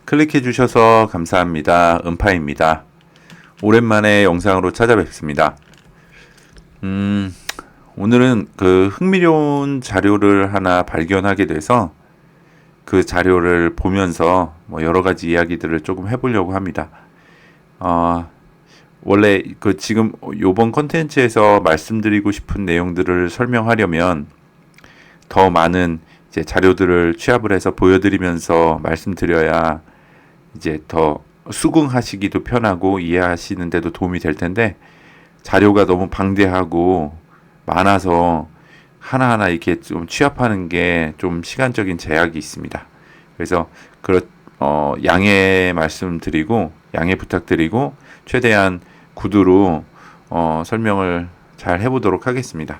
클릭해 주셔서 감사합니다. 음파입니다. 오랜만에 영상으로 찾아뵙습니다. 오늘은 그 흥미로운 자료를 하나 발견하게 돼서 그 자료를 보면서 뭐 여러 가지 이야기들을 조금 해보려고 합니다. 원래 그 지금 요번 컨텐츠에서 말씀드리고 싶은 내용들을 설명하려면 더 많은 이제 자료들을 취합을 해서 보여드리면서 말씀드려야 이제 더 수긍하시기도 편하고 이해하시는데도 도움이 될 텐데 자료가 너무 방대하고 많아서 하나하나 이렇게 좀 취합하는 게 좀 시간적인 제약이 있습니다. 그래서 양해 말씀드리고 양해 부탁드리고 최대한 구두로 설명을 잘 해보도록 하겠습니다.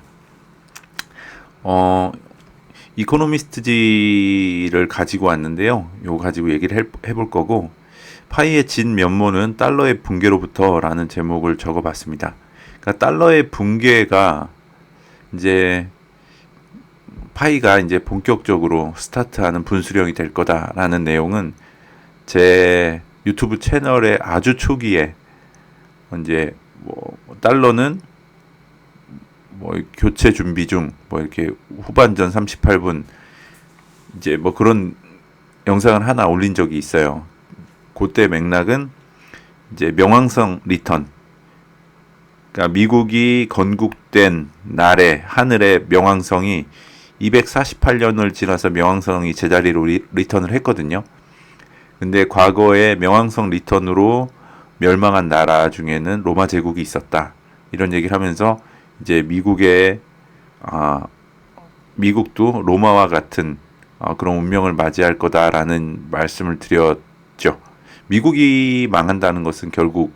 이코노미스트지를 가지고 왔는데요. 요거 가지고 얘기를 해볼 거고 파이의 진 면모는 달러의 붕괴로부터 라는 제목을 적어봤습니다. 그러니까 달러의 붕괴가 이제 파이가 이제 본격적으로 스타트하는 분수령이 될 거다라는 내용은 제 유튜브 채널의 아주 초기에 이제 뭐 달러는 뭐 교체 준비 중 뭐 이렇게 후반전 38분 이제 뭐 그런 영상을 하나 올린 적이 있어요. 그때 맥락은 이제 명왕성 리턴, 그러니까 미국이 건국된 날에 하늘의 명왕성이 248년을 지나서 명왕성이 제자리로 리턴을 했거든요. 근데 과거에 명왕성 리턴으로 멸망한 나라 중에는 로마 제국이 있었다. 이런 얘기를 하면서 이제 미국도 로마와 같은 그런 운명을 맞이할 거다라는 말씀을 드렸죠. 미국이 망한다는 것은 결국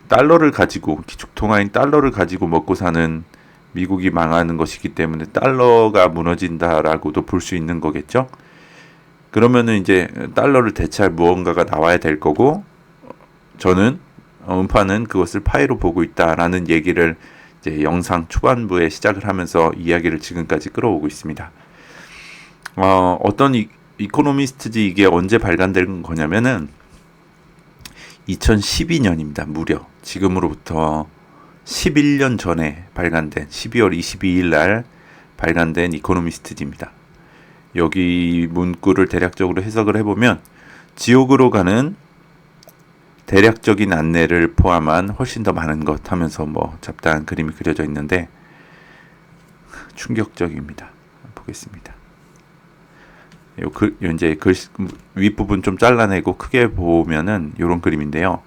달러를 가지고 기축통화인 달러를 가지고 먹고 사는 미국이 망하는 것이기 때문에 달러가 무너진다라고도 볼 수 있는 거겠죠. 그러면은 이제 달러를 대체할 무언가가 나와야 될 거고 저는 음파는 그것을 파이로 보고 있다라는 얘기를 이제 영상 초반부에 시작을 하면서 이야기를 지금까지 끌어오고 있습니다. 어떤 이코노미스트지 이게 언제 발간된 거냐면은 2012년입니다. 무려 지금으로부터 11년 전에 발간된 12월 22일 날 발간된 이코노미스트지입니다. 여기 문구를 대략적으로 해석을 해보면 지옥으로 가는 대략적인 안내를 포함한 훨씬 더 많은 것 하면서 뭐 잡다한 그림이 그려져 있는데 충격적입니다. 보겠습니다. 이제 글씨 윗부분 좀 잘라내고 크게 보면은 이런 그림인데요.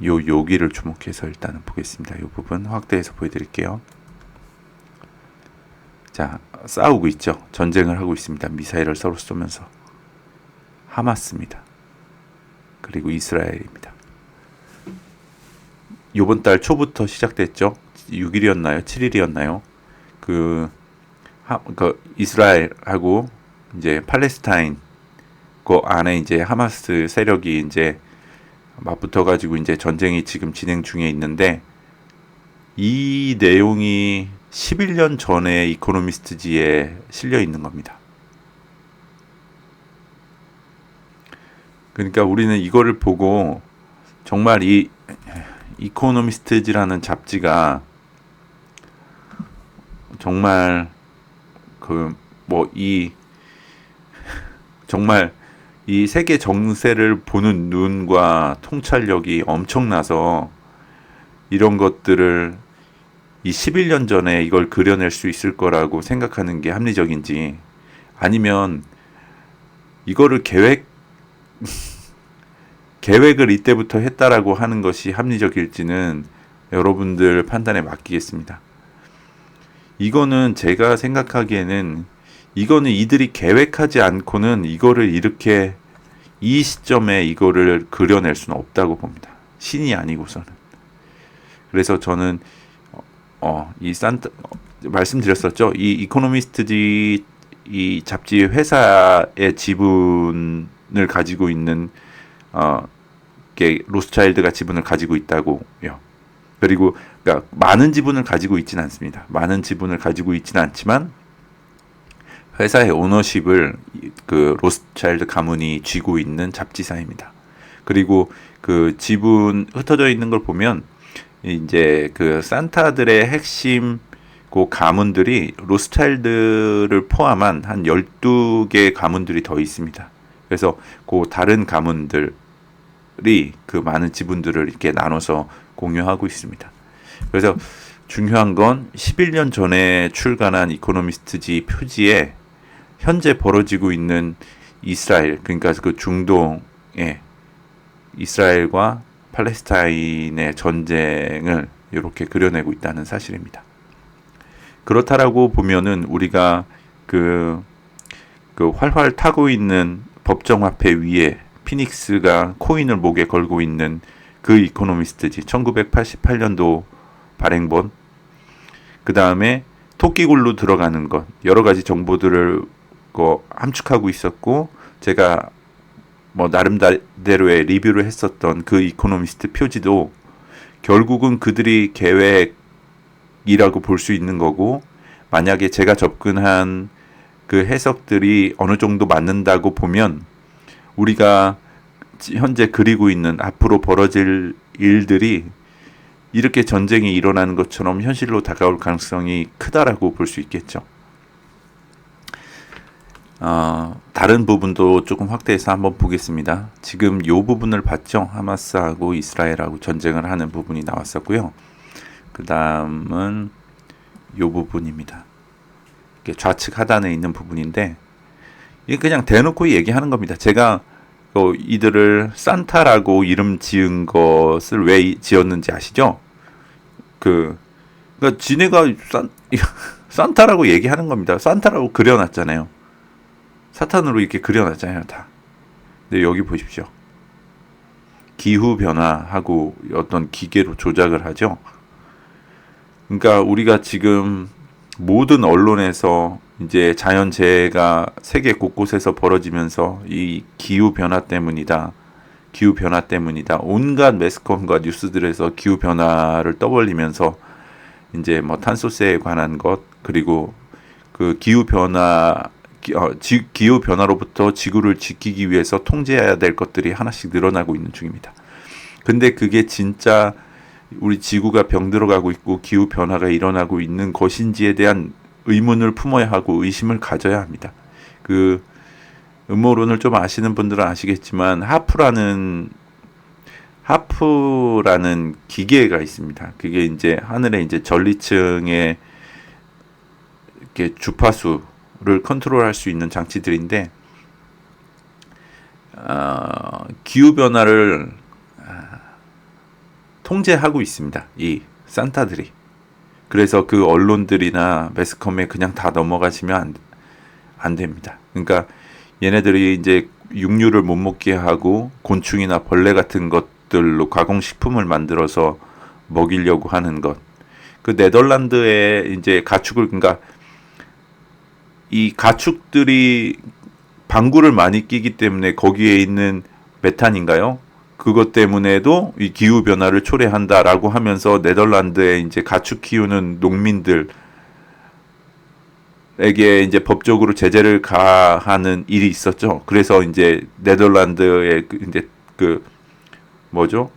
여기를 주목해서 일단은 보겠습니다. 이 부분 확대해서 보여드릴게요. 자, 싸우고 있죠. 전쟁을 하고 있습니다. 미사일을 서로 쏘면서. 하마스입니다. 그리고 이스라엘입니다. 요번 달 초부터 시작됐죠. 6일이었나요? 7일이었나요? 그 이스라엘하고 이제 팔레스타인 그 안에 이제 하마스 세력이 이제 맞붙어 가지고 이제 전쟁이 지금 진행 중에 있는데 이 내용이 11년 전에 이코노미스트지에 실려 있는 겁니다. 그러니까 우리는 이거를 보고 정말 이 이코노미스트지라는 잡지가 정말 정말 이 세계 정세를 보는 눈과 통찰력이 엄청나서 이런 것들을 이 11년 전에 이걸 그려낼 수 있을 거라고 생각하는 게 합리적인지 아니면 이거를 계획을 이때부터 했다라고 하는 것이 합리적일지는 여러분들 판단에 맡기겠습니다. 이거는 제가 생각하기에는 이거는 이들이 계획하지 않고는 이거를 이렇게 이 시점에 이거를 그려낼 수는 없다고 봅니다. 신이 아니고서는. 그래서 저는 말씀드렸었죠. 이 이코노미스트지 이 잡지 회사의 지분을 가지고 있는 로스차일드가 지분을 가지고 있다고요. 그리고 그러니까 많은 지분을 가지고 있지는 않습니다. 많은 지분을 가지고 있지는 않지만 회사의 오너십을 그 로스차일드 가문이 쥐고 있는 잡지사입니다. 그리고 그 지분 흩어져 있는 걸 보면 이제 그 산타들의 핵심 그 가문들이 로스차일드를 포함한 한 12개 가문들이 더 있습니다. 그래서 그 다른 가문들이 그 많은 지분들을 이렇게 나눠서 공유하고 있습니다. 그래서 중요한 건 11년 전에 출간한 이코노미스트지 표지에 현재 벌어지고 있는 이스라엘, 그러니까 그 중동의 이스라엘과 팔레스타인의 전쟁을 이렇게 그려내고 있다는 사실입니다. 그렇다라고 보면은 우리가 그 활활 타고 있는 법정화폐 위에 피닉스가 코인을 목에 걸고 있는 그 이코노미스트지 1988년도 발행본, 그 다음에 토끼굴로 들어가는 것, 여러 가지 정보들을 함축하고 있었고, 제가 뭐 나름대로의 리뷰를 했었던 그 이코노미스트 표지도 결국은 그들이 계획이라고 볼 수 있는 거고, 만약에 제가 접근한 그 해석들이 어느 정도 맞는다고 보면 우리가 현재 그리고 있는 앞으로 벌어질 일들이 이렇게 전쟁이 일어나는 것처럼 현실로 다가올 가능성이 크다라고 볼 수 있겠죠. 다른 부분도 조금 확대해서 한번 보겠습니다. 지금 이 부분을 봤죠. 하마스하고 이스라엘하고 전쟁을 하는 부분이 나왔었고요. 그 다음은 이 부분입니다. 좌측 하단에 있는 부분인데, 이게 그냥 대놓고 얘기하는 겁니다. 제가 이들을 산타라고 이름 지은 것을 왜 지었는지 아시죠? 그러니까 지네가 산타라고 얘기하는 겁니다. 산타라고 그려놨잖아요. 사탄으로 이렇게 그려놨잖아요, 다. 근데 여기 보십시오. 기후 변화하고 어떤 기계로 조작을 하죠. 그러니까 우리가 지금 모든 언론에서 이제 자연재해가 세계 곳곳에서 벌어지면서 이 기후 변화 때문이다. 기후 변화 때문이다. 온갖 매스컴과 뉴스들에서 기후 변화를 떠벌리면서 이제 뭐 탄소세에 관한 것, 그리고 그 기후 변화로부터 지구를 지키기 위해서 통제해야 될 것들이 하나씩 늘어나고 있는 중입니다. 근데 그게 진짜 우리 지구가 병들어가고 있고 기후 변화가 일어나고 있는 것인지에 대한 의문을 품어야 하고 의심을 가져야 합니다. 그 음모론을 좀 아시는 분들은 아시겠지만 하프라는 기계가 있습니다. 그게 이제 하늘에 이제 전리층의 이렇게 주파수를 컨트롤할 수 있는 장치들인데, 기후 변화를 통제하고 있습니다. 이 산타들이. 그래서 그 언론들이나 매스컴에 그냥 다 넘어가시면 안 됩니다. 그러니까 얘네들이 이제 육류를 못 먹게 하고 곤충이나 벌레 같은 것들로 가공식품을 만들어서 먹이려고 하는 것. 그 네덜란드에 이제 그러니까 이 가축들이 방구를 많이 끼기 때문에 거기에 있는 메탄인가요? 그것 때문에도 이 기후 변화를 초래한다라고 하면서 네덜란드에 이제 가축 키우는 농민들에게 이제 법적으로 제재를 가하는 일이 있었죠. 그래서 이제 네덜란드의 이제 뭐죠?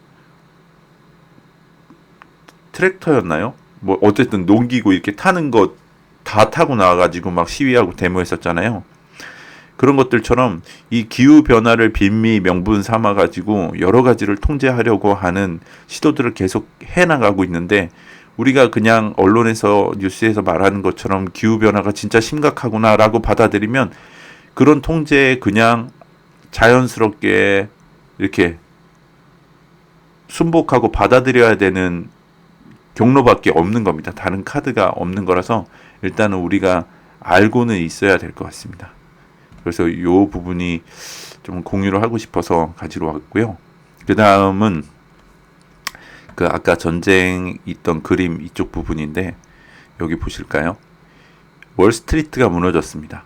트랙터였나요? 뭐 어쨌든 농기구 이렇게 타는 거 다 타고 나와가지고 막 시위하고 데모했었잖아요. 그런 것들처럼 이 기후 변화를 빌미 명분 삼아 가지고 여러 가지를 통제하려고 하는 시도들을 계속 해 나가고 있는데, 우리가 그냥 언론에서 뉴스에서 말하는 것처럼 기후 변화가 진짜 심각하구나라고 받아들이면 그런 통제에 그냥 자연스럽게 이렇게 순복하고 받아들여야 되는 경로밖에 없는 겁니다. 다른 카드가 없는 거라서 일단은 우리가 알고는 있어야 될 것 같습니다. 그래서 이 부분이 좀 공유를 하고 싶어서 가지러 왔고요. 그 다음은 그 아까 전쟁 있던 그림 이쪽 부분인데, 여기 보실까요? 월스트리트가 무너졌습니다.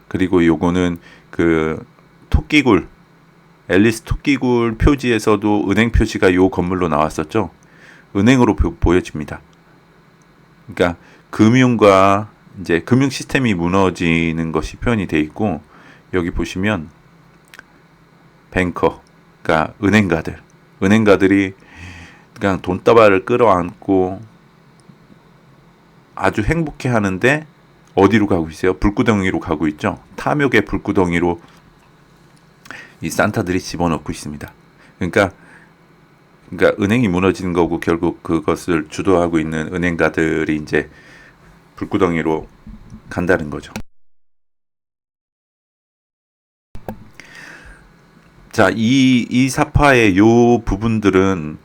그리고 요거는 그 토끼굴, 앨리스 토끼굴 표지에서도 은행 표시가 요 건물로 나왔었죠. 은행으로 보여집니다. 그러니까 금융과 이제 금융 시스템이 무너지는 것이 표현이 되어 있고, 여기 보시면 뱅커, 그러니까 은행가들이 그냥 돈다발을 끌어안고 아주 행복해 하는데 어디로 가고 있어요? 불구덩이로 가고 있죠. 탐욕의 불구덩이로 이 산타들이 집어넣고 있습니다. 그러니까 은행이 무너지는 거고, 결국 그것을 주도하고 있는 은행가들이 이제 불구덩이로 간다는 거죠. 자, 이 사파의 요 부분들은,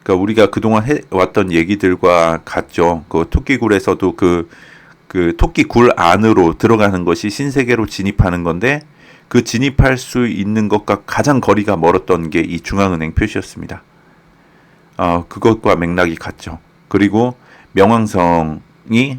그러니까 우리가 그동안 해왔던 얘기들과 같죠. 그 토끼굴에서도 그 토끼굴 안으로 들어가는 것이 신세계로 진입하는 건데, 그 진입할 수 있는 것과 가장 거리가 멀었던 게 이 중앙은행 표시였습니다. 그것과 맥락이 같죠. 그리고 명왕성이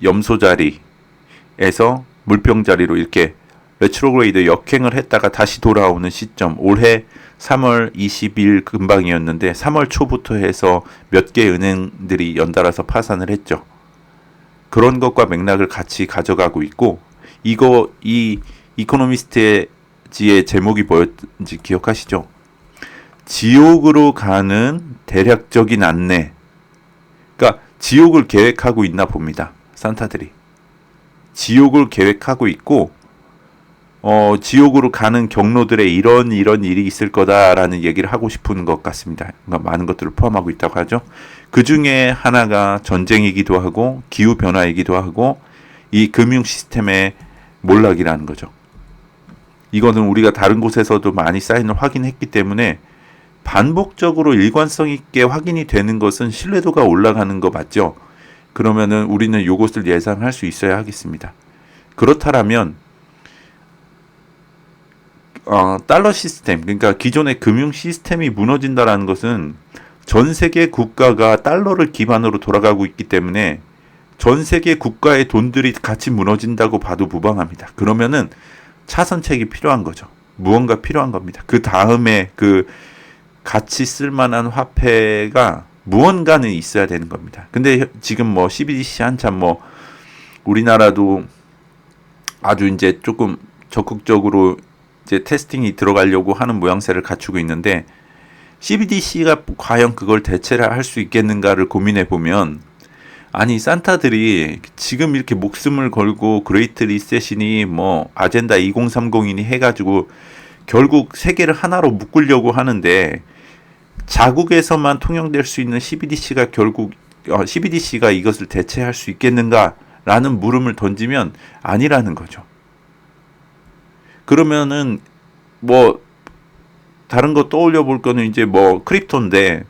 염소 자리에서 물병 자리로 이렇게 레트로그레이드 역행을 했다가 다시 돌아오는 시점, 올해 3월 20일 근방이었는데 3월 초부터 해서 몇 개 은행들이 연달아서 파산을 했죠. 그런 것과 맥락을 같이 가져가고 있고, 이 이코노미스트의 제목이 뭐였는지 기억하시죠? 지옥으로 가는 대략적인 안내. 그러니까 지옥을 계획하고 있나 봅니다. 산타들이. 지옥을 계획하고 있고, 지옥으로 가는 경로들에 이런 일이 있을 거다라는 얘기를 하고 싶은 것 같습니다. 그러니까 많은 것들을 포함하고 있다고 하죠. 그 중에 하나가 전쟁이기도 하고, 기후변화이기도 하고, 이 금융 시스템의 몰락이라는 거죠. 이거는 우리가 다른 곳에서도 많이 사인을 확인했기 때문에 반복적으로 일관성 있게 확인이 되는 것은 신뢰도가 올라가는 거 맞죠? 그러면은 우리는 이것을 예상할 수 있어야 하겠습니다. 그렇다면 달러 시스템, 그러니까 기존의 금융 시스템이 무너진다라는 것은 전 세계 국가가 달러를 기반으로 돌아가고 있기 때문에 전 세계 국가의 돈들이 같이 무너진다고 봐도 무방합니다. 그러면은 차선책이 필요한 거죠. 무언가 필요한 겁니다. 그 다음에 그 같이 쓸만한 화폐가 무언가는 있어야 되는 겁니다. 근데 지금 뭐 CBDC 한참 뭐 우리나라도 아주 이제 조금 적극적으로 이제 테스팅이 들어가려고 하는 모양새를 갖추고 있는데, CBDC가 과연 그걸 대체를 할 수 있겠는가를 고민해 보면, 아니 산타들이 지금 이렇게 목숨을 걸고 그레이트 리셋이니 뭐 아젠다 2030이니 해가지고 결국 세계를 하나로 묶으려고 하는데, 자국에서만 통용될 수 있는 CBDC가 결국 CBDC가 이것을 대체할 수 있겠는가라는 물음을 던지면 아니라는 거죠. 그러면은 뭐 다른 거 떠올려 볼 거는 이제 뭐 크립토인데,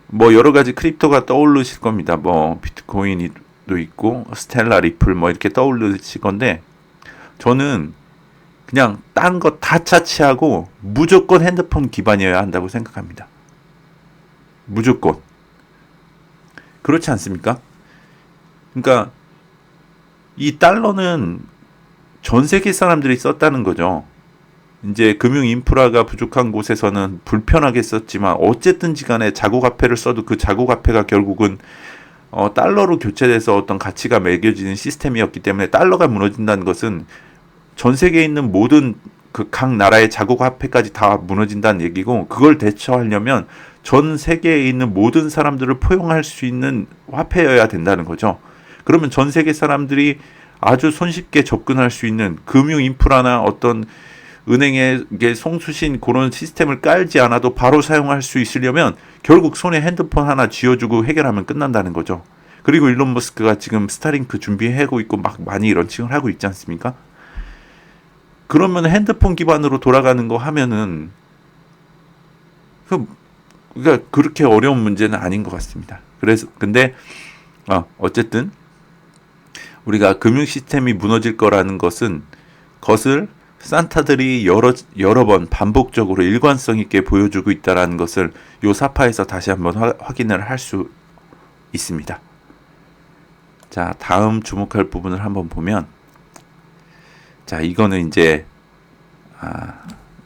뭐 여러 가지 크립토가 떠오르실 겁니다. 뭐 비트코인도 있고 스텔라 리플 뭐 이렇게 떠오르실 건데, 저는 그냥 딴 거 다 차치하고 무조건 핸드폰 기반이어야 한다고 생각합니다. 무조건. 그렇지 않습니까? 그러니까 이 달러는 전 세계 사람들이 썼다는 거죠. 이제 금융 인프라가 부족한 곳에서는 불편하게 썼지만 어쨌든지 간에 자국화폐를 써도 그 자국화폐가 결국은 달러로 교체돼서 어떤 가치가 매겨지는 시스템이었기 때문에 달러가 무너진다는 것은 전 세계에 있는 모든 그 각 나라의 자국화폐까지 다 무너진다는 얘기고, 그걸 대처하려면 전 세계에 있는 모든 사람들을 포용할 수 있는 화폐여야 된다는 거죠. 그러면 전 세계 사람들이 아주 손쉽게 접근할 수 있는 금융 인프라나 어떤 은행에 송수신 그런 시스템을 깔지 않아도 바로 사용할 수 있으려면 결국 손에 핸드폰 하나 쥐어주고 해결하면 끝난다는 거죠. 그리고 일론 머스크가 지금 스타링크 준비하고 있고 막 많이 런칭을 하고 있지 않습니까? 그러면 핸드폰 기반으로 돌아가는 거 하면은 그러니까 그렇게 어려운 문제는 아닌 것 같습니다. 그래서 근데 어쨌든 우리가 금융 시스템이 무너질 거라는 것을 산타들이 여러 번 반복적으로 일관성 있게 보여주고 있다라는 것을 요 사파에서 다시 한번 확인을 할 수 있습니다. 자, 다음 주목할 부분을 한번 보면, 자, 이거는 이제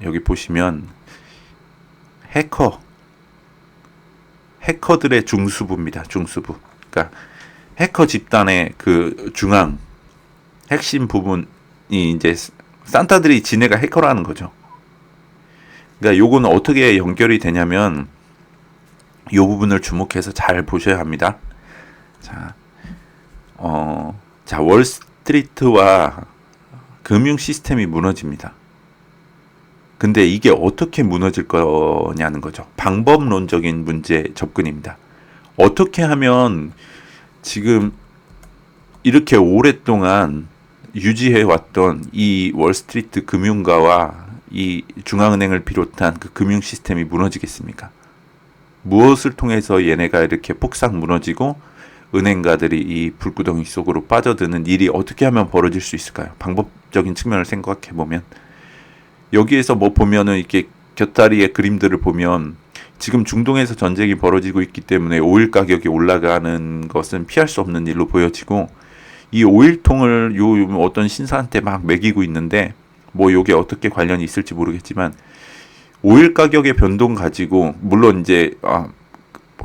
여기 보시면 해커들의 중수부입니다. 중수부. 그러니까 해커 집단의 그 중앙 핵심 부분이 이제 산타들이 지네가 해커라는 거죠. 그러니까 요거는 어떻게 연결이 되냐면 요 부분을 주목해서 잘 보셔야 합니다. 자, 월스트리트와 금융 시스템이 무너집니다. 근데 이게 어떻게 무너질 거냐는 거죠. 방법론적인 문제 접근입니다. 어떻게 하면 지금 이렇게 오랫동안 유지해왔던 이 월스트리트 금융가와 이 중앙은행을 비롯한 그 금융 시스템이 무너지겠습니까? 무엇을 통해서 얘네가 이렇게 폭삭 무너지고 은행가들이 이 불구덩이 속으로 빠져드는 일이 어떻게 하면 벌어질 수 있을까요? 방법적인 측면을 생각해 보면 여기에서 뭐 보면은 이렇게 곁다리의 그림들을 보면 지금 중동에서 전쟁이 벌어지고 있기 때문에 오일 가격이 올라가는 것은 피할 수 없는 일로 보여지고 이 오일통을 요 어떤 신사한테 막 매기고 있는데 뭐 요게 어떻게 관련이 있을지 모르겠지만 오일 가격의 변동 가지고 물론 이제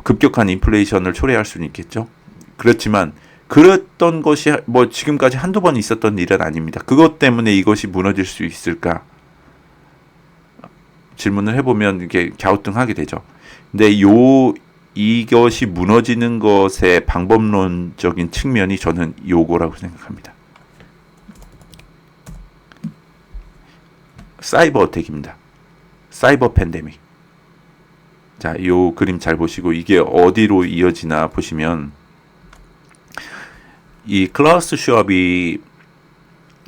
급격한 인플레이션을 초래할 수는 있겠죠. 그렇지만 그랬던 것이 뭐 지금까지 한두 번 있었던 일은 아닙니다. 그것 때문에 이것이 무너질 수 있을까? 질문을 해보면 이게 갸우뚱하게 되죠. 근데 이것이 무너지는 것의 방법론적인 측면이 저는 요거라고 생각합니다. 사이버 어택입니다. 사이버 팬데믹. 자, 요 그림 잘 보시고 이게 어디로 이어지나 보시면 이 클라우스 슈왑이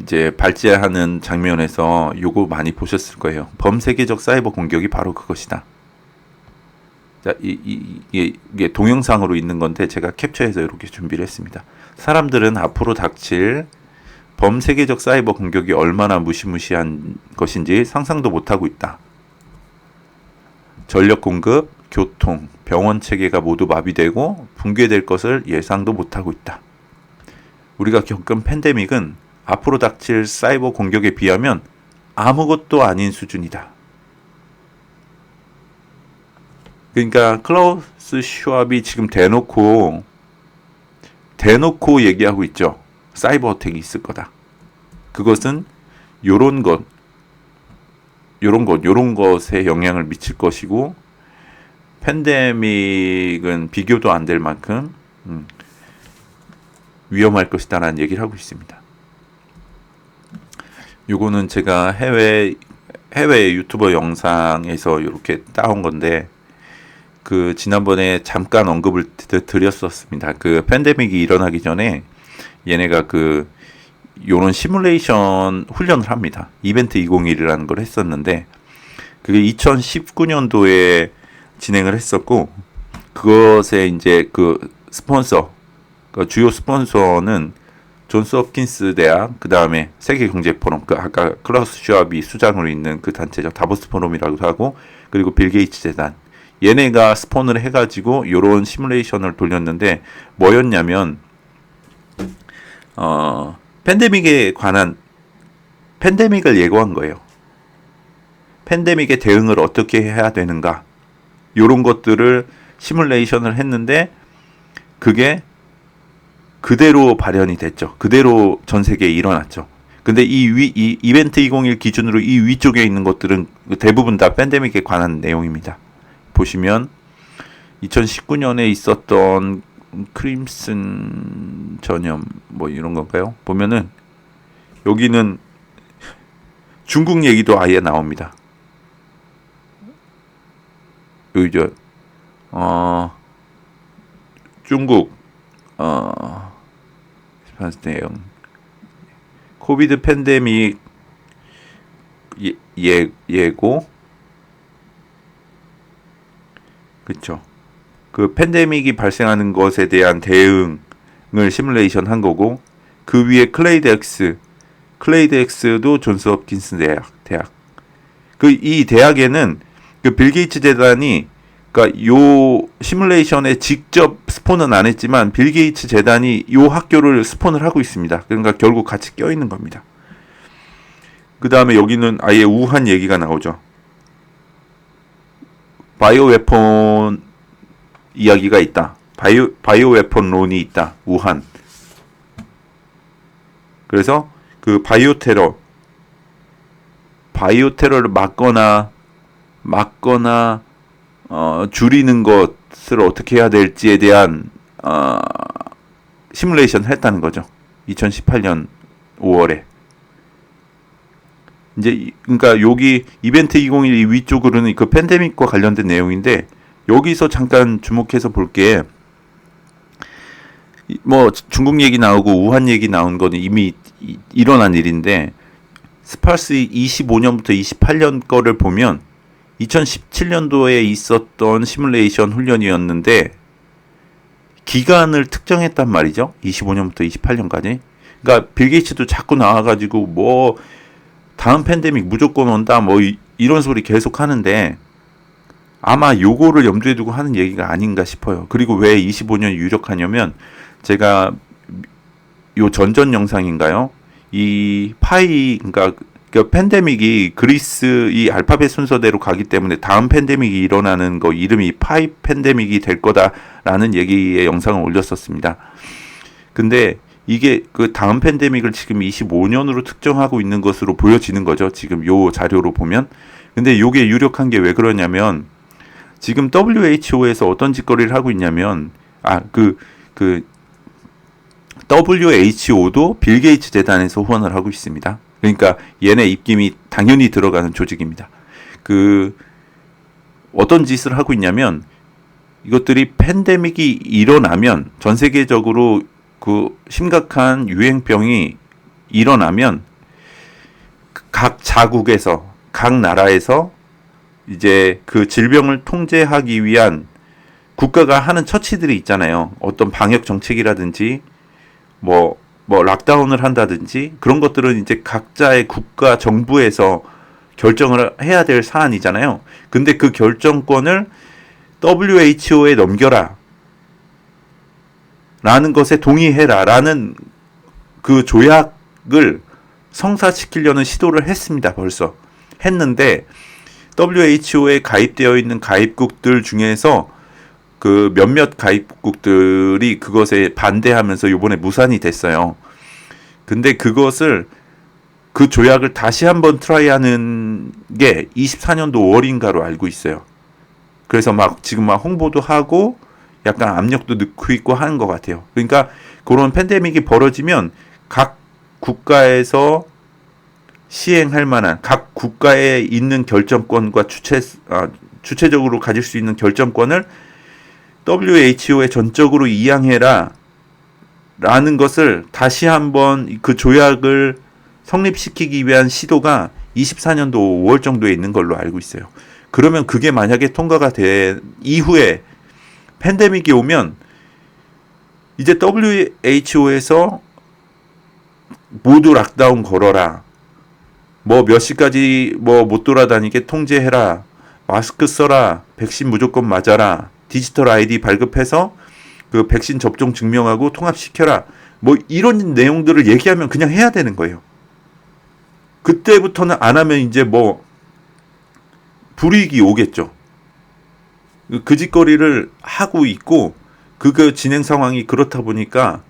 이제 발제하는 장면에서 요거 많이 보셨을 거예요. 범세계적 사이버 공격이 바로 그것이다. 자, 이게 동영상으로 있는 건데 제가 캡처해서 이렇게 준비를 했습니다. 사람들은 앞으로 닥칠 범세계적 사이버 공격이 얼마나 무시무시한 것인지 상상도 못하고 있다. 전력 공급, 교통, 병원 체계가 모두 마비되고 붕괴될 것을 예상도 못하고 있다. 우리가 겪은 팬데믹은 앞으로 닥칠 사이버 공격에 비하면 아무것도 아닌 수준이다. 그러니까 클라우스 슈왑이 지금 대놓고 얘기하고 있죠. 사이버 어택이 있을 거다. 그것은 요런 것에 영향을 미칠 것이고 팬데믹은 비교도 안 될 만큼 위험할 것이다라는 얘기를 하고 있습니다. 요거는 제가 해외 유튜버 영상에서 이렇게 따온 건데 그 지난번에 잠깐 언급을 드렸었습니다. 그 팬데믹이 일어나기 전에 얘네가 요런 시뮬레이션 훈련을 합니다. 이벤트 2021이라는 걸 했었는데 그게 2019년도에 진행을 했었고 그것에 이제 그 스폰서 주요 스폰서는 존스 홉킨스 대학, 그 다음에 세계경제포럼, 아까 클라우스 슈왑이 수장으로 있는 그 단체죠. 다보스 포럼이라고도 하고, 그리고 빌 게이츠 재단. 얘네가 스폰을 해가지고 요런 시뮬레이션을 돌렸는데 뭐였냐면 팬데믹에 관한 팬데믹을 예고한 거예요. 팬데믹에 대응을 어떻게 해야 되는가 요런 것들을 시뮬레이션을 했는데 그게 그대로 발현이 됐죠. 그대로 전 세계에 일어났죠. 근데 이 이벤트 201 기준으로 이 위쪽에 있는 것들은 대부분 다 팬데믹에 관한 내용입니다. 보시면 2019년에 있었던 크림슨 전염 뭐 이런 건가요? 보면은 여기는 중국 얘기도 아예 나옵니다. 여기죠. 중국 내용 코비드 팬데믹 예고 그쵸. 그 팬데믹이 발생하는 것에 대한 대응을 시뮬레이션 한 거고 그 위에 클레이드엑스도 존스 홉킨스 대학. 이 대학에는 그 빌 게이츠 재단이 그러니까 요 시뮬레이션에 직접 스폰은 안 했지만 빌 게이츠 재단이 요 학교를 스폰을 하고 있습니다. 그러니까 결국 같이 껴 있는 겁니다. 그 다음에 여기는 아예 우한 얘기가 나오죠. 바이오 웨폰 이야기가 있다. 바이오 웨폰론이 있다. 우한. 그래서 그 바이오 테러를 막거나 줄이는 것을 어떻게 해야 될지에 대한 시뮬레이션을 했다는 거죠. 2018년 5월에. 이제 그러니까 여기 이벤트 2012 위쪽으로는 그 팬데믹과 관련된 내용인데, 여기서 잠깐 주목해서 볼게. 뭐 중국 얘기 나오고 우한 얘기 나온 거는 이미 일어난 일인데, 스팔스 25년부터 28년 거를 보면 2017년도에 있었던 시뮬레이션 훈련이었는데 기간을 특정했단 말이죠. 25년부터 28년까지. 그러니까 빌 게이츠도 자꾸 나와가지고 뭐 다음 팬데믹 무조건 온다 뭐 이런 소리 계속 하는데, 아마 요거를 염두에 두고 하는 얘기가 아닌가 싶어요. 그리고 왜 25년 유력하냐면, 제가 요 전전 영상인가요? 이 그러니까 그 팬데믹이 그리스 이 알파벳 순서대로 가기 때문에 다음 팬데믹이 일어나는 거 이름이 파이 팬데믹이 될 거다라는 얘기의 영상을 올렸었습니다. 근데 이게 그 다음 팬데믹을 지금 25년으로 특정하고 있는 것으로 보여지는 거죠. 지금 요 자료로 보면. 근데 요게 유력한 게 왜 그러냐면, 지금 WHO에서 어떤 짓거리를 하고 있냐면, WHO도 빌 게이츠 재단에서 후원을 하고 있습니다. 그러니까 얘네 입김이 당연히 들어가는 조직입니다. 어떤 짓을 하고 있냐면, 이것들이 팬데믹이 일어나면, 전 세계적으로 그 심각한 유행병이 일어나면 각 자국에서, 각 나라에서 이제 그 질병을 통제하기 위한 국가가 하는 처치들이 있잖아요. 어떤 방역 정책이라든지 뭐 락다운을 한다든지 그런 것들은 이제 각자의 국가 정부에서 결정을 해야 될 사안이잖아요. 근데 그 결정권을 WHO에 넘겨라 라는 것에 동의해라 라는 그 조약을 성사시키려는 시도를 했습니다. 벌써 했는데, WHO에 가입되어 있는 가입국들 중에서 그 몇몇 가입국들이 그것에 반대하면서 요번에 무산이 됐어요. 근데 그 조약을 다시 한번 트라이하는 게 24년도 5월인가로 알고 있어요. 그래서 지금 홍보도 하고 약간 압력도 넣고 있고 하는 것 같아요. 그러니까 그런 팬데믹이 벌어지면 각 국가에서 시행할 만한, 각 국가에 있는 결정권과 주체적으로 가질 수 있는 결정권을 WHO에 전적으로 이양해라 라는 것을 다시 한번 그 조약을 성립시키기 위한 시도가 24년도 5월 정도에 있는 걸로 알고 있어요. 그러면 그게 만약에 통과가 된 이후에 팬데믹이 오면 이제 WHO에서 모두 락다운 걸어라, 뭐 몇 시까지 뭐 못 돌아다니게 통제해라, 마스크 써라, 백신 무조건 맞아라, 디지털 아이디 발급해서 그 백신 접종 증명하고 통합시켜라, 뭐 이런 내용들을 얘기하면 그냥 해야 되는 거예요. 그때부터는 안 하면 이제 뭐 불이익이 오겠죠. 그 짓거리를 하고 있고, 그 진행 상황이 그렇다 보니까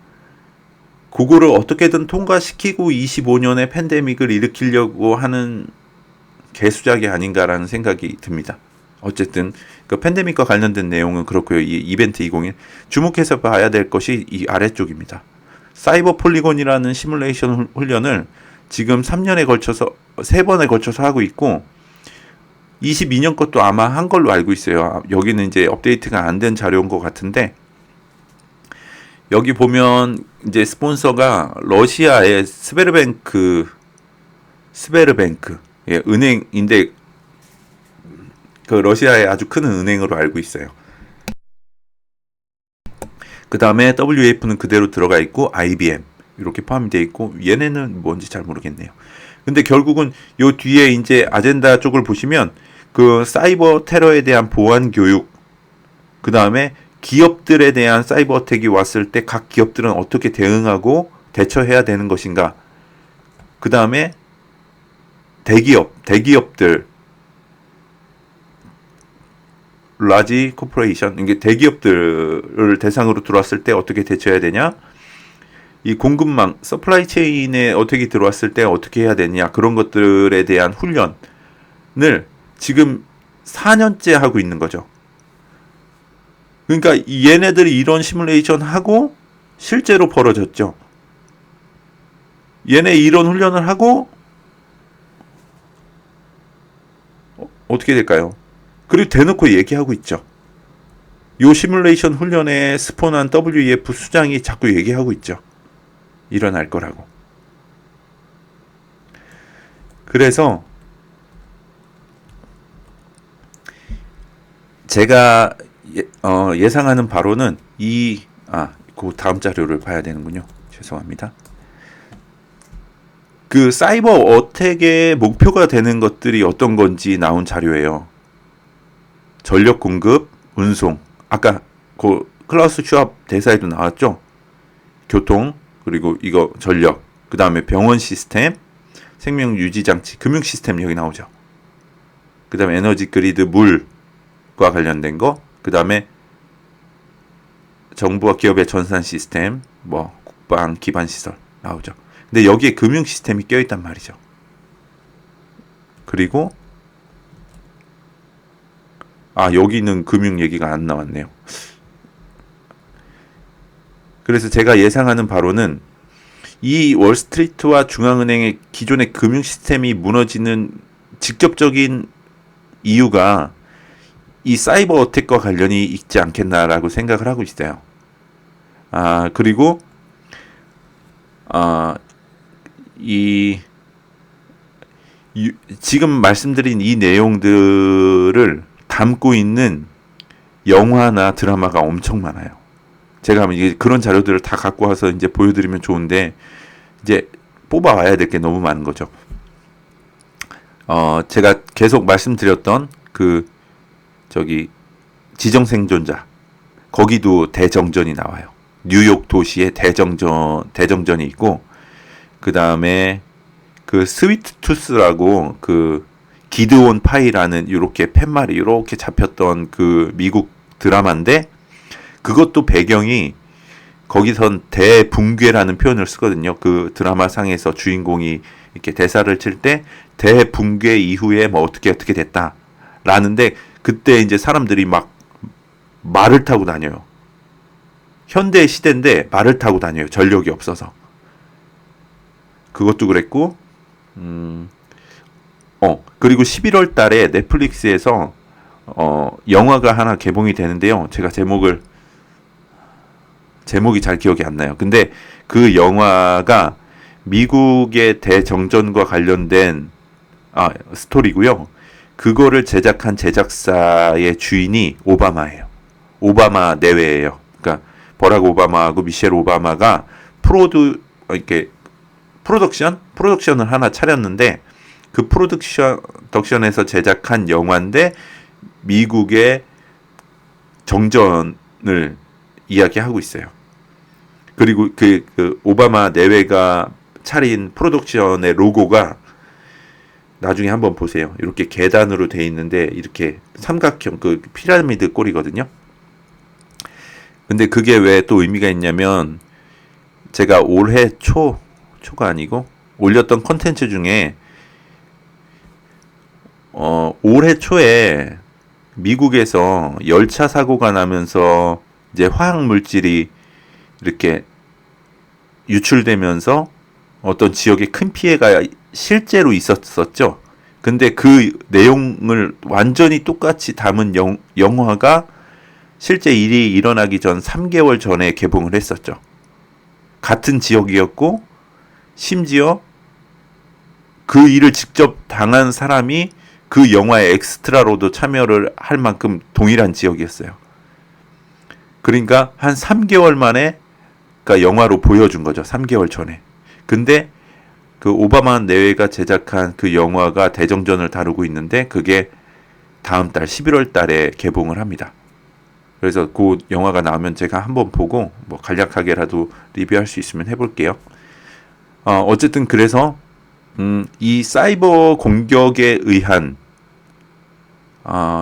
그거를 어떻게든 통과시키고 25년의 팬데믹을 일으키려고 하는 개수작이 아닌가라는 생각이 듭니다. 어쨌든 그 팬데믹과 관련된 내용은 그렇고요. 이 이벤트 2021 주목해서 봐야 될 것이 이 아래쪽입니다. 사이버 폴리곤이라는 시뮬레이션 훈련을 지금 3년에 걸쳐서 3번에 걸쳐서 하고 있고, 22년 것도 아마 한 걸로 알고 있어요. 여기는 이제 업데이트가 안 된 자료인 것 같은데, 여기 보면 이제 스폰서가 러시아의 스베르뱅크 예, 은행인데, 그 러시아의 아주 큰 은행으로 알고 있어요. 그 다음에 WF는 그대로 들어가 있고 IBM 이렇게 포함이 되어 있고, 얘네는 뭔지 잘 모르겠네요. 근데 결국은 요 뒤에 이제 아젠다 쪽을 보시면 그 사이버 테러에 대한 보안 교육, 그 다음에 기업들에 대한 사이버 어택이 왔을 때 각 기업들은 어떻게 대응하고 대처해야 되는 것인가, 그 다음에 대기업들 라지 코퍼레이션, 이게 대기업들을 대상으로 들어왔을 때 어떻게 대처해야 되냐? 이 공급망, 서플라이 체인에 어떻게 들어왔을 때 어떻게 해야 되냐? 그런 것들에 대한 훈련을 지금 4년째 하고 있는 거죠. 그러니까 얘네들이 이런 시뮬레이션 하고 실제로 벌어졌죠. 얘네 이런 훈련을 하고 어떻게 될까요? 그리고 대놓고 얘기하고 있죠. 요 시뮬레이션 훈련에 스폰한 WEF 수장이 자꾸 얘기하고 있죠. 일어날 거라고. 그래서 제가 예상하는 바로는 그 다음 자료를 봐야 되는군요. 죄송합니다. 그 사이버 어택의 목표가 되는 것들이 어떤 건지 나온 자료예요. 전력 공급, 운송. 아까 그 클라우스 슈왑 대사에도 나왔죠. 교통, 그리고 이거 전력, 그 다음에 병원 시스템, 생명 유지 장치, 금융 시스템 여기 나오죠. 그 다음에 에너지 그리드, 물과 관련된 거, 그 다음에 정부와 기업의 전산 시스템, 뭐 국방 기반 시설 나오죠. 근데 여기에 금융 시스템이 껴있단 말이죠. 그리고 여기는 금융 얘기가 안 나왔네요. 그래서 제가 예상하는 바로는 이 월스트리트와 중앙은행의 기존의 금융 시스템이 무너지는 직접적인 이유가 이 사이버 어택과 관련이 있지 않겠나라고 생각을 하고 있어요. 그리고 지금 말씀드린 이 내용들을 담고 있는 영화나 드라마가 엄청 많아요. 제가 이제 그런 자료들을 다 갖고 와서 이제 보여드리면 좋은데 이제 뽑아와야 될 게 너무 많은 거죠. 제가 계속 말씀드렸던 지정생존자, 거기도 대정전이 나와요. 뉴욕 도시에 대정전이 있고, 그 다음에 그 스위트 투스라고 그 기드온 파이라는 이렇게 팻말이 이렇게 잡혔던 그 미국 드라마인데, 그것도 배경이 거기선 대붕괴라는 표현을 쓰거든요. 그 드라마 상에서 주인공이 이렇게 대사를 칠 때 대붕괴 이후에 뭐 어떻게 됐다 라는데, 그때 이제 사람들이 막 말을 타고 다녀요. 현대 시대인데 말을 타고 다녀요. 전력이 없어서. 그것도 그랬고, 그리고 11월 달에 넷플릭스에서 영화가 하나 개봉이 되는데요. 제가 제목이 잘 기억이 안 나요. 근데 그 영화가 미국의 대정전과 관련된 스토리고요. 그거를 제작한 제작사의 주인이 오바마예요. 오바마 내외예요. 그러니까 버락 오바마하고 미셸 오바마가 프로덕션을 하나 차렸는데, 그 프로덕션에서 제작한 영화인데 미국의 정전을 이야기하고 있어요. 그리고 그 오바마 내외가 차린 프로덕션의 로고가 나중에 한번 보세요. 이렇게 계단으로 돼 있는데 이렇게 삼각형 그 피라미드 꼴이거든요. 근데 그게 왜 또 의미가 있냐면, 제가 올해 초가 아니고 올렸던 컨텐츠 중에 올해 초에 미국에서 열차 사고가 나면서 이제 화학 물질이 이렇게 유출되면서 어떤 지역에 큰 피해가 실제로 있었었죠. 근데 그 내용을 완전히 똑같이 담은 영화가 실제 일이 일어나기 전 3개월 전에 개봉을 했었죠. 같은 지역이었고, 심지어 그 일을 직접 당한 사람이 그 영화의 엑스트라로도 참여를 할 만큼 동일한 지역이었어요. 그러니까 한 3개월 만에 그러니까 영화로 보여준 거죠. 3개월 전에. 근데 그 오바마 내외가 제작한 그 영화가 대정전을 다루고 있는데, 그게 다음 달 11월 달에 개봉을 합니다. 그래서 그 영화가 나오면 제가 한번 보고 뭐 간략하게라도 리뷰할 수 있으면 해볼게요. 어쨌든 그래서 이 사이버 공격에 의한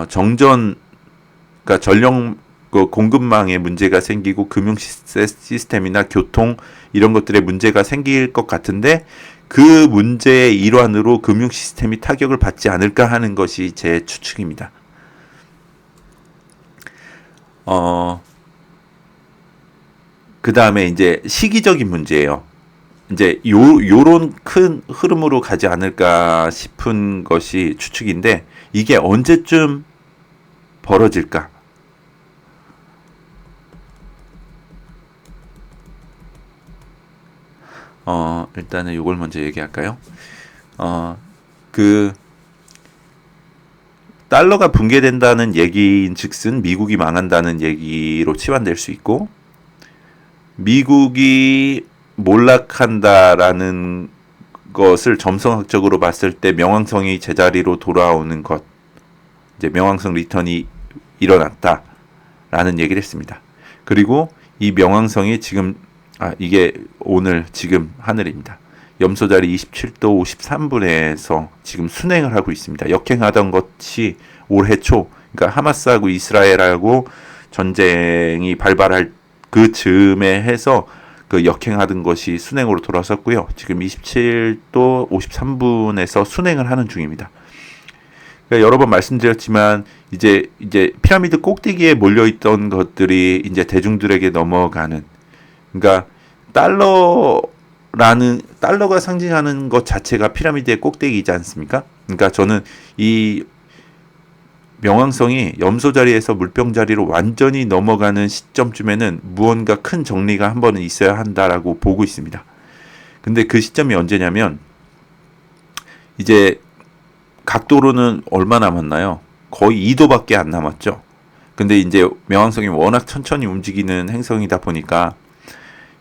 정전을 그러니까 전력 그 공급망에 문제가 생기고 금융 시스템이나 교통 이런 것들에 문제가 생길 것 같은데 그 문제의 일환으로 금융 시스템이 타격을 받지 않을까 하는 것이 제 추측입니다. 그 다음에 이제 시기적인 문제예요. 이제 요런 큰 흐름으로 가지 않을까 싶은 것이 추측인데 이게 언제쯤 벌어질까? 일단은 요걸 먼저 얘기할까요? 그 달러가 붕괴된다는 얘기인즉슨 미국이 망한다는 얘기로 치환될 수 있고 미국이 몰락한다라는 것을 점성학적으로 봤을 때 명왕성이 제자리로 돌아오는 것, 이제 명왕성 리턴이 일어났다라는 얘기를 했습니다. 그리고 이 명왕성이 지금 이게 오늘 지금 하늘입니다. 염소자리 27도 53분에서 지금 순행을 하고 있습니다. 역행하던 것이 올해 초, 그러니까 하마스하고 이스라엘하고 전쟁이 발발할 그 즈음에 해서 그 역행하던 것이 순행으로 돌아섰고요. 지금 27도 53분에서 순행을 하는 중입니다. 그러니까 여러 번 말씀드렸지만 이제 피라미드 꼭대기에 몰려있던 것들이 이제 대중들에게 넘어가는, 그러니까 달러가 상징하는 것 자체가 피라미드의 꼭대기이지 않습니까? 그러니까 저는 이 명왕성이 염소 자리에서 물병 자리로 완전히 넘어가는 시점쯤에는 무언가 큰 정리가 한 번은 있어야 한다라고 보고 있습니다. 근데 그 시점이 언제냐면 이제 각도로는 얼마 남았나요? 거의 2도밖에 안 남았죠. 근데 이제 명왕성이 워낙 천천히 움직이는 행성이다 보니까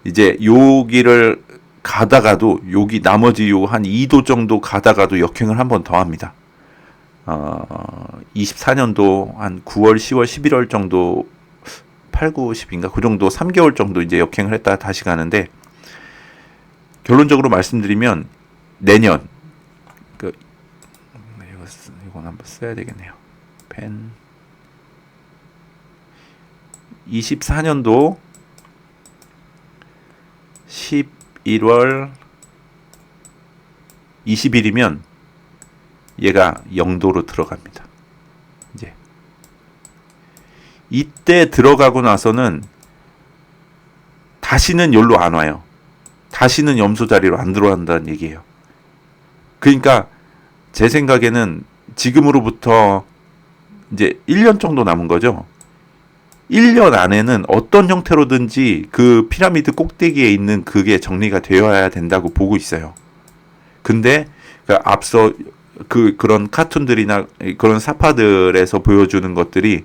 이제 여기를 가다가도 여기 나머지 요 한 2도 정도 가다가도 역행을 한 번 더 합니다. 24년도 한 9월, 10월, 11월 정도 8, 9, 10인가 그 정도 3개월 정도 이제 역행을 했다가 다시 가는데 결론적으로 말씀드리면 내년 이건 한번 써야 되겠네요. 펜 24년도 11월 20일이면 얘가 0도로 들어갑니다. 이제 이때 들어가고 나서는 다시는 여기로 안 와요. 다시는 염소 자리로 안 들어간다는 얘기예요. 그러니까 제 생각에는 지금으로부터 이제 1년 정도 남은 거죠. 1년 안에는 어떤 형태로든지 그 피라미드 꼭대기에 있는 그게 정리가 되어야 된다고 보고 있어요. 근데 앞서 그런 카툰들이나 그런 사파들에서 보여주는 것들이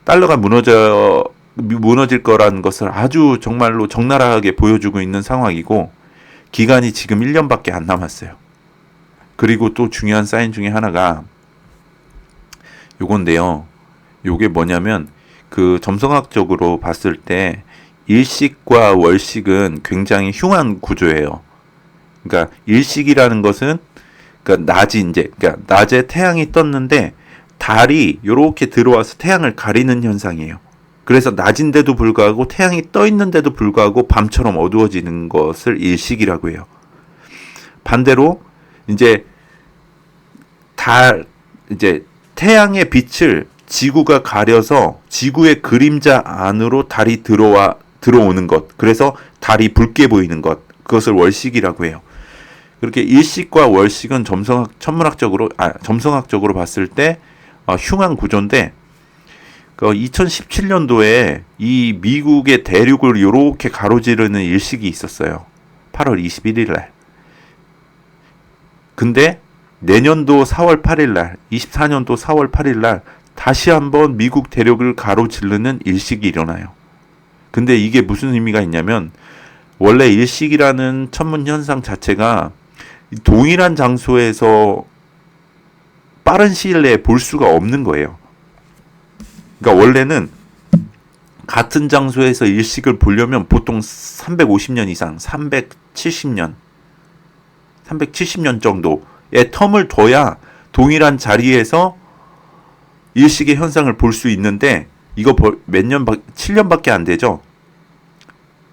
달러가 무너질 거라는 것을 아주 정말로 적나라하게 보여주고 있는 상황이고 기간이 지금 1년밖에 안 남았어요. 그리고 또 중요한 사인 중에 하나가 요건데요. 요게 뭐냐면 그 점성학적으로 봤을 때 일식과 월식은 굉장히 흉한 구조예요. 그러니까 일식이라는 것은 그러니까 낮에 태양이 떴는데 달이 이렇게 들어와서 태양을 가리는 현상이에요. 그래서 낮인데도 불구하고 태양이 떠 있는데도 불구하고 밤처럼 어두워지는 것을 일식이라고 해요. 반대로 이제 태양의 빛을 지구가 가려서 지구의 그림자 안으로 달이 들어오는 것. 그래서 달이 붉게 보이는 것. 그것을 월식이라고 해요. 그렇게 일식과 월식은 점성학적으로 봤을 때 흉한 구조인데 2017년도에 이 미국의 대륙을 이렇게 가로지르는 일식이 있었어요. 8월 21일 날. 근데 내년도 4월 8일 날, 24년도 4월 8일 날 다시 한번 미국 대륙을 가로지르는 일식이 일어나요. 근데 이게 무슨 의미가 있냐면 원래 일식이라는 천문 현상 자체가 동일한 장소에서 빠른 시일 내에 볼 수가 없는 거예요. 그러니까 원래는 같은 장소에서 일식을 보려면 보통 350년 이상, 370년 정도의 텀을 둬야 동일한 자리에서 일식의 현상을 볼 수 있는데 이거 몇 년, 7년밖에 안 되죠.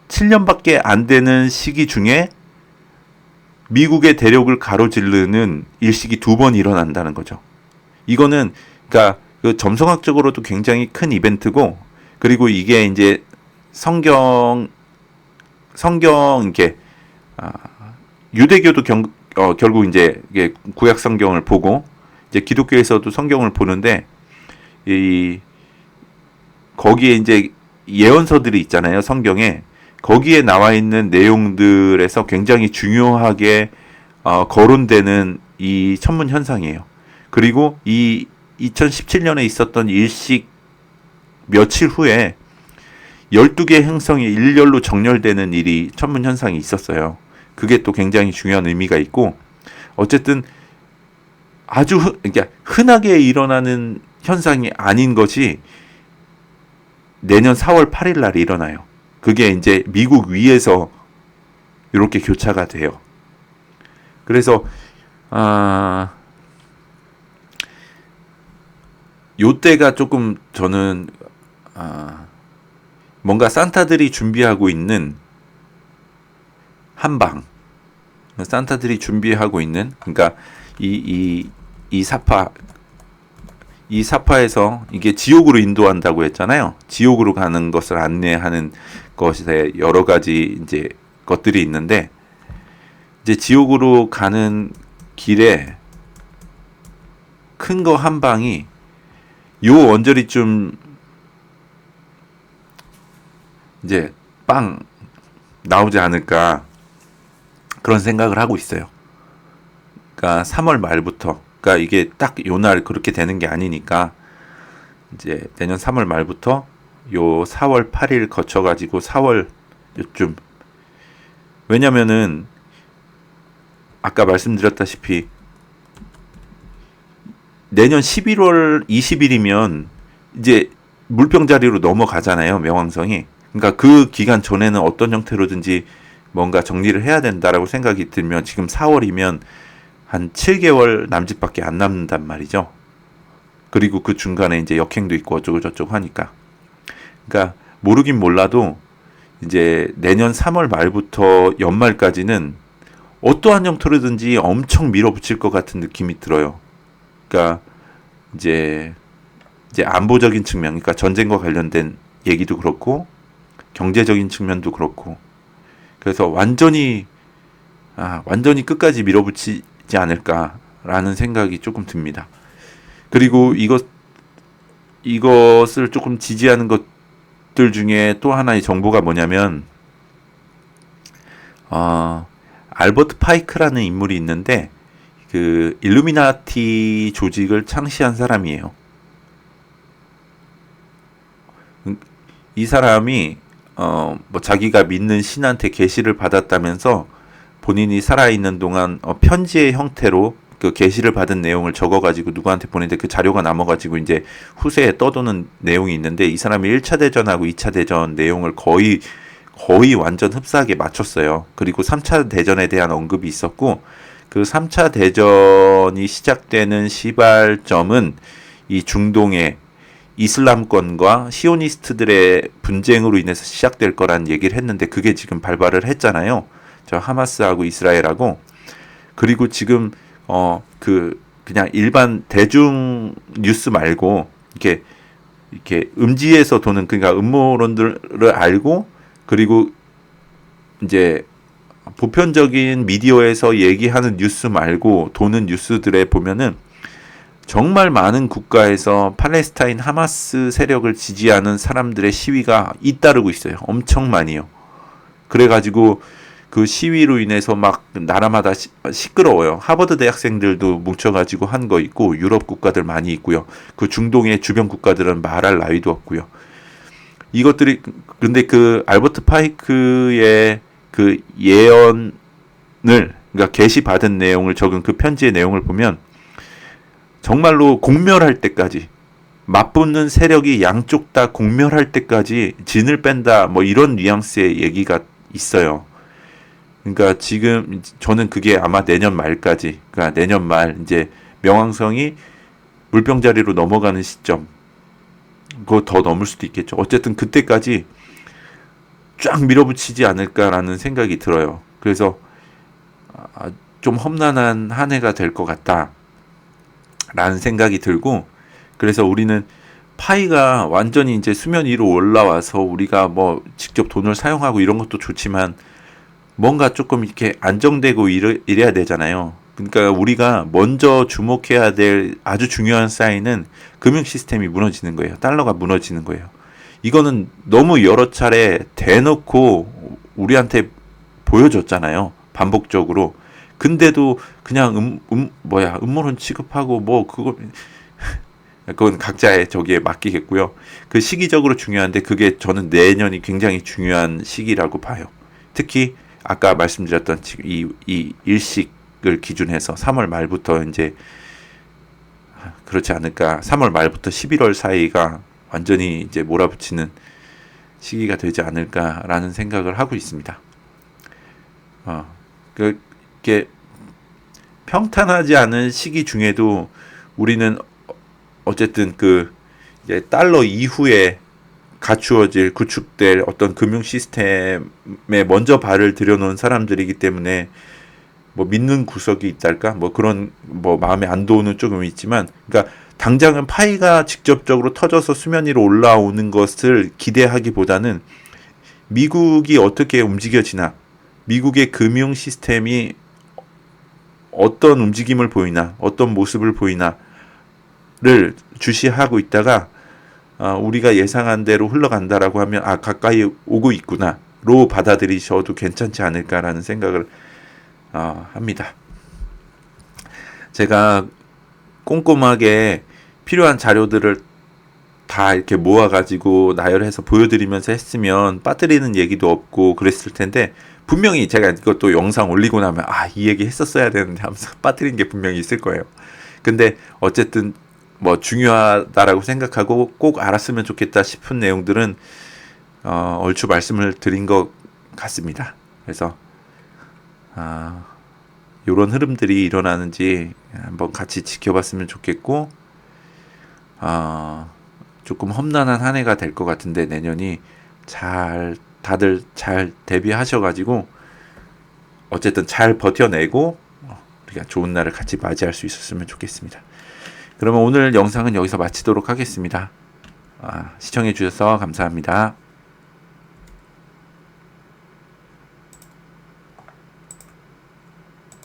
7년밖에 안 되는 시기 중에 미국의 대륙을 가로지르는 일식이 2번 일어난다는 거죠. 이거는 그러니까 그 점성학적으로도 굉장히 큰 이벤트고, 그리고 이게 이제 성경 이게 유대교도 결국 이제 이게 구약 성경을 보고 이제 기독교에서도 성경을 보는데 이 거기에 이제 예언서들이 있잖아요. 성경에 거기에 나와 있는 내용들에서 굉장히 중요하게 거론되는 이 천문 현상이에요. 그리고 이 2017년에 있었던 일식 며칠 후에 12개의 행성이 일렬로 정렬되는 일이 천문 현상이 있었어요. 그게 또 굉장히 중요한 의미가 있고, 어쨌든 아주 그러니까 흔하게 일어나는 현상이 아닌 것이 내년 4월 8일 날 일어나요. 그게 이제 미국 위에서 이렇게 교차가 돼요. 그래서 요때가 조금 저는 뭔가 산타들이 준비하고 있는 한방, 산타들이 준비하고 있는, 그러니까 이 사파에서 이게 지옥으로 인도한다고 했잖아요. 지옥으로 가는 것을 안내하는 것에 여러 가지 이제 것들이 있는데, 이제 지옥으로 가는 길에 큰 거 한 방이 요 언저리쯤 이제 빵 나오지 않을까 그런 생각을 하고 있어요. 그러니까 3월 말부터, 그러니까 이게 딱 요 날 그렇게 되는 게 아니니까 이제 내년 3월 말부터 요 4월 8일 거쳐가지고 4월 요쯤, 왜냐면은 아까 말씀드렸다시피 내년 11월 20일이면 이제 물병자리로 넘어가잖아요, 명왕성이. 그러니까 그 기간 전에는 어떤 형태로든지 뭔가 정리를 해야 된다라고 생각이 들면 지금 4월이면 한 7개월 남짓밖에 안 남는단 말이죠. 그리고 그 중간에 이제 역행도 있고 어쩌고 저쩌고 하니까. 그러니까 모르긴 몰라도 이제 내년 3월 말부터 연말까지는 어떠한 형태로든지 엄청 밀어붙일 것 같은 느낌이 들어요. 그러니까 이제 안보적인 측면, 그러니까 전쟁과 관련된 얘기도 그렇고 경제적인 측면도 그렇고, 그래서 완전히 끝까지 밀어붙이지 않을까라는 생각이 조금 듭니다. 그리고 이것을 조금 지지하는 것들 중에 또 하나의 정보가 뭐냐면 알버트 파이크라는 인물이 있는데 그 일루미나티 조직을 창시한 사람이에요. 이 사람이 뭐 자기가 믿는 신한테 계시를 받았다면서 본인이 살아있는 동안 편지의 형태로 그 계시를 받은 내용을 적어가지고 누구한테 보냈는데 그 자료가 남아가지고 이제 후세에 떠도는 내용이 있는데, 이 사람이 1차 대전하고 2차 대전 내용을 거의 완전 흡사하게 맞췄어요. 그리고 3차 대전에 대한 언급이 있었고, 그 3차 대전이 시작되는 시발점은 이 중동의 이슬람권과 시오니스트들의 분쟁으로 인해서 시작될 거란 얘기를 했는데, 그게 지금 발발을 했잖아요. 저 하마스하고 이스라엘하고. 그리고 지금 그냥 일반 대중 뉴스 말고 이렇게 음지에서 도는, 그러니까 음모론들을 알고 그리고 이제 보편적인 미디어에서 얘기하는 뉴스 말고 도는 뉴스들에 보면은 정말 많은 국가에서 팔레스타인 하마스 세력을 지지하는 사람들의 시위가 잇따르고 있어요. 엄청 많이요. 그래가지고 그 시위로 인해서 막 나라마다 시끄러워요. 하버드 대학생들도 뭉쳐가지고 한 거 있고, 유럽 국가들 많이 있고요. 그 중동의 주변 국가들은 말할 나위도 없고요. 이것들이, 근데 그 알버트 파이크의 그 예언을, 그러니까 계시 받은 내용을 적은 그 편지의 내용을 보면 정말로 공멸할 때까지, 맞붙는 세력이 양쪽 다 공멸할 때까지 진을 뺀다, 뭐 이런 뉘앙스의 얘기가 있어요. 그러니까 지금 저는 그게 아마 내년 말까지, 그러니까 내년 말 이제 명왕성이 물병자리로 넘어가는 시점, 그거 더 넘을 수도 있겠죠. 어쨌든 그때까지 쫙 밀어붙이지 않을까라는 생각이 들어요. 그래서 좀 험난한 한 해가 될 것 같다라는 생각이 들고, 그래서 우리는 파이가 완전히 이제 수면 위로 올라와서 우리가 뭐 직접 돈을 사용하고 이런 것도 좋지만 뭔가 조금 이렇게 안정되고 이래야 되잖아요. 그러니까 우리가 먼저 주목해야 될 아주 중요한 사인은 금융 시스템이 무너지는 거예요. 달러가 무너지는 거예요. 이거는 너무 여러 차례 대놓고 우리한테 보여줬잖아요. 반복적으로. 근데도 그냥 음모론 취급하고 뭐 그건 각자의 저기에 맡기겠고요. 그 시기적으로 중요한데 그게 저는 내년이 굉장히 중요한 시기라고 봐요. 특히 아까 말씀드렸던 지금 이 일식을 기준해서 3월 말부터 이제 그렇지 않을까. 3월 말부터 11월 사이가 완전히 이제 몰아붙이는 시기가 되지 않을까라는 생각을 하고 있습니다. 그게 평탄하지 않은 시기 중에도 우리는 어쨌든 그 이제 달러 이후에 갖추어질 구축될 어떤 금융 시스템에 먼저 발을 들여놓은 사람들이기 때문에 뭐 믿는 구석이 있달까 뭐 그런 뭐 마음의 안도는 조금 있지만, 그러니까 당장은 파이가 직접적으로 터져서 수면 위로 올라오는 것을 기대하기보다는 미국이 어떻게 움직여지나, 미국의 금융 시스템이 어떤 움직임을 보이나, 어떤 모습을 보이나를 주시하고 있다가 우리가 예상한 대로 흘러간다라고 하면 가까이 오고 있구나로 받아들이셔도 괜찮지 않을까라는 생각을 합니다. 제가 꼼꼼하게 필요한 자료들을 다 이렇게 모아가지고 나열해서 보여드리면서 했으면 빠뜨리는 얘기도 없고 그랬을 텐데, 분명히 제가 이것도 영상 올리고 나면 이 얘기 했었어야 되는데 하면서 빠뜨린 게 분명히 있을 거예요. 근데 어쨌든 뭐 중요하다라고 생각하고 꼭 알았으면 좋겠다 싶은 내용들은 얼추 말씀을 드린 것 같습니다. 그래서 이런 흐름들이 일어나는지 한번 같이 지켜봤으면 좋겠고, 조금 험난한 한 해가 될 것 같은데 내년이 다들 잘 대비하셔가지고 어쨌든 잘 버텨내고 우리가 좋은 날을 같이 맞이할 수 있었으면 좋겠습니다. 그러면 오늘 영상은 여기서 마치도록 하겠습니다. 시청해 주셔서 감사합니다.